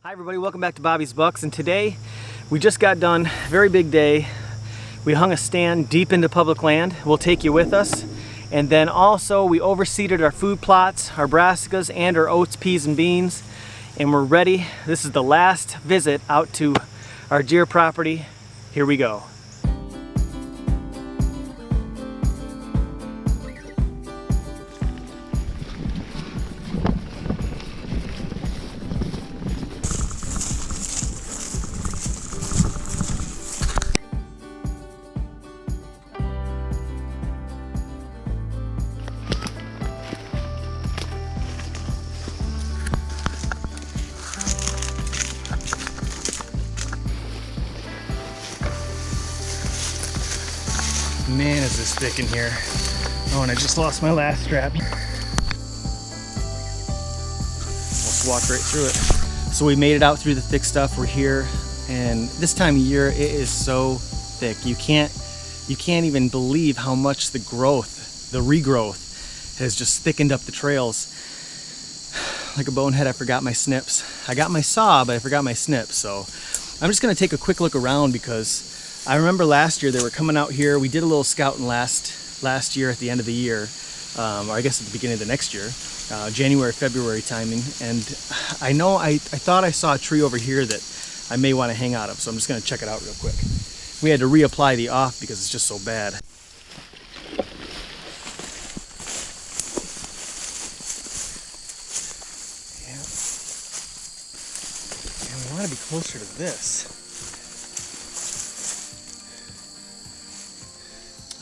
Hi everybody, welcome back to Bobby's Bucks, and today we just got done, very big day. We hung a stand deep into public land. We'll take you with us. And then also we overseeded our food plots, our brassicas and our oats, peas and beans, and we're ready. This is the last visit out to our deer property. Here we go. Man, is this thick in here. Oh, and I just lost my last strap. Let's walk right through it. So we made it out through the thick stuff. We're here, and this time of year it is so thick. You can't even believe how much the regrowth has just thickened up the trails. Like a bonehead, I forgot my snips. I got my saw, but I forgot my snips. So I'm just gonna take a quick look around because I remember last year they were coming out here. We did a little scouting last year at the end of the year, or I guess at the beginning of the next year, January, February timing. And I know I thought I saw a tree over here that I may want to hang out of, so I'm just going to check it out real quick. We had to reapply the off because it's just so bad. Yeah. And we want to be closer to this.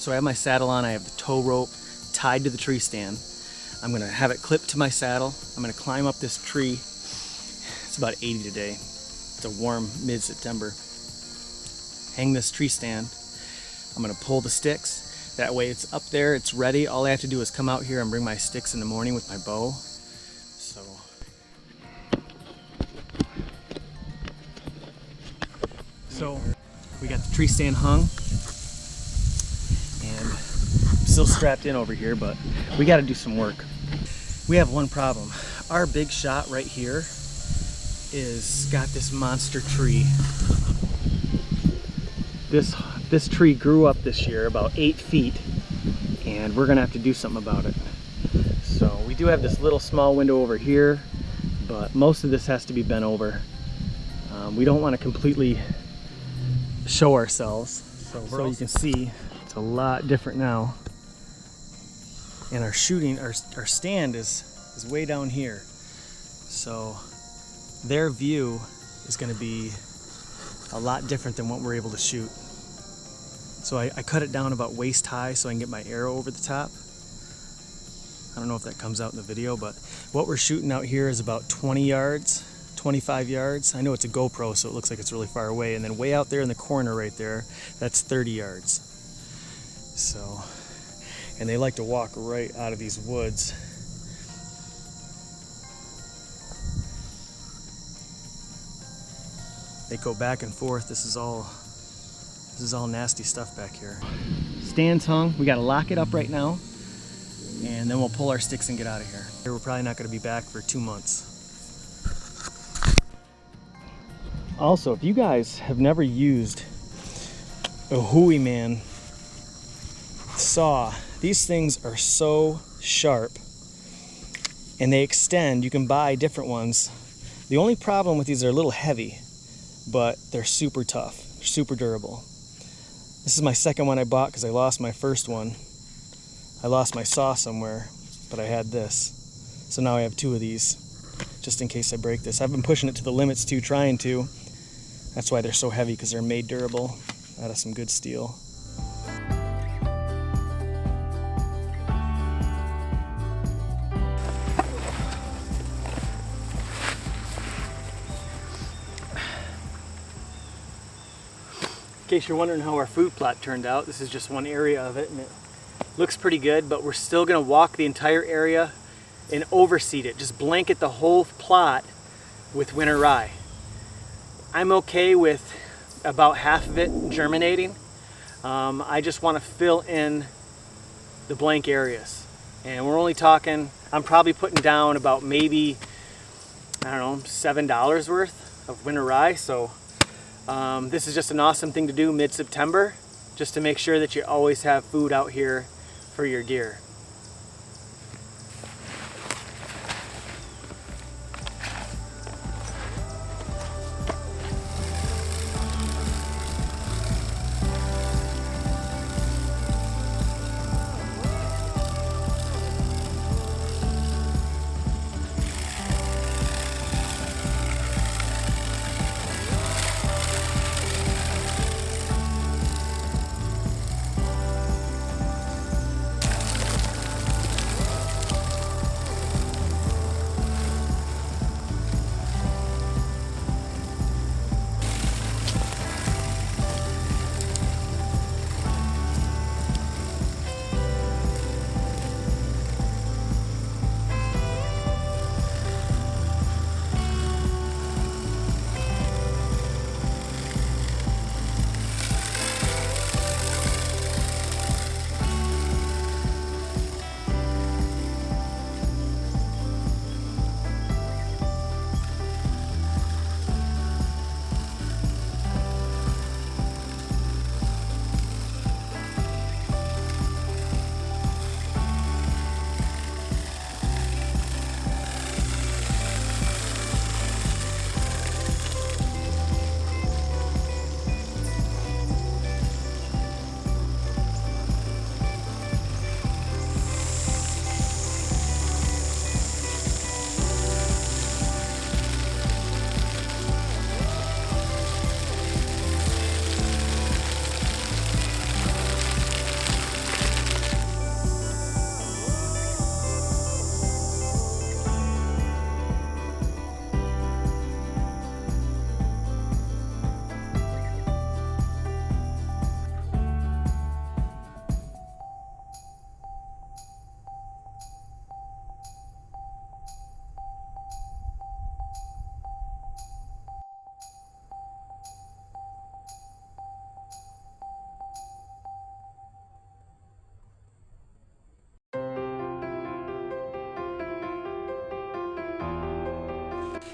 So I have my saddle on, I have the tow rope tied to the tree stand. I'm gonna have it clipped to my saddle. I'm gonna climb up this tree. It's about 80 today. It's a warm mid-September. Hang this tree stand. I'm gonna pull the sticks. That way it's up there, it's ready. All I have to do is come out here and bring my sticks in the morning with my bow. So we got the tree stand hung. Still strapped in over here, but we got to do some work. We have one problem. Our big shot right here is got this monster tree. This tree grew up this year about 8 feet, and we're gonna have to do something about it. So we do have this little small window over here, but most of this has to be bent over. We don't want to completely show ourselves, so you can see it's a lot different now. And our stand is way down here. So their view is gonna be a lot different than what we're able to shoot. So I cut it down about waist high so I can get my arrow over the top. I don't know if that comes out in the video, but what we're shooting out here is about 20 yards, 25 yards. I know it's a GoPro, so it looks like it's really far away. And then way out there in the corner right there, that's 30 yards. So, and they like to walk right out of these woods. They go back and forth. This is all nasty stuff back here. Stand's hung. We got to lock it up right now, and then we'll pull our sticks and get out of here. We're probably not going to be back for 2 months. Also, if you guys have never used a Hooey Man saw, these things are so sharp and they extend. You can buy different ones. The only problem with these, they're a little heavy, but they're super tough, super durable. This is my second one I bought because I lost my first one. I lost my saw somewhere, but I had this. So now I have 2 of these just in case I break this. I've been pushing it to the limits too, trying to. That's why they're so heavy, because they're made durable out of some good steel. In case you're wondering how our food plot turned out, this is just one area of it, and it looks pretty good, but we're still going to walk the entire area and overseed it. Just blanket the whole plot with winter rye. I'm okay with about half of it germinating. I just want to fill in the blank areas. And we're only talking, I'm probably putting down about maybe, I don't know, $7 worth of winter rye. So this is just an awesome thing to do mid-September, just to make sure that you always have food out here for your deer.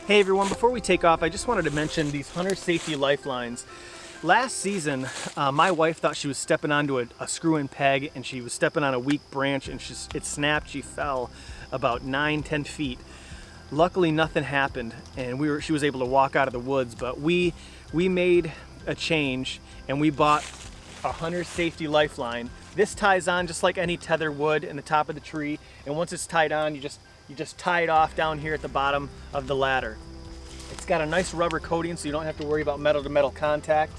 Hey everyone, before we take off, I just wanted to mention these hunter safety lifelines. Last season, my wife thought she was stepping onto a screw-in peg, and she was stepping on a weak branch, and it snapped. She fell about 9-10 feet. Luckily, nothing happened, and she was able to walk out of the woods. But we made a change, and we bought a hunter safety lifeline. This ties on just like any tether would in the top of the tree, and once it's tied on, you just tie it off down here at the bottom of the ladder. It's got a nice rubber coating, so you don't have to worry about metal to metal contact.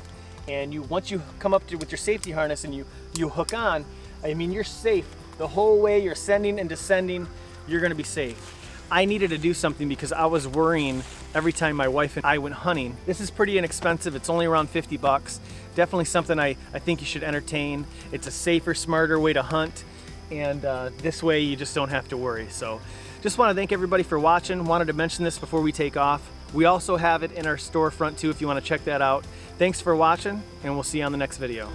And once you come up with your safety harness and you hook on, I mean, you're safe the whole way. You're ascending and descending, you're gonna be safe. I needed to do something because I was worrying every time my wife and I went hunting. This is pretty inexpensive. It's only around 50 bucks. Definitely something I think you should entertain. It's a safer, smarter way to hunt, and this way you just don't have to worry. So just want to thank everybody for watching. Wanted to mention this before we take off. We also have it in our storefront too if you want to check that out. Thanks for watching, and we'll see you on the next video.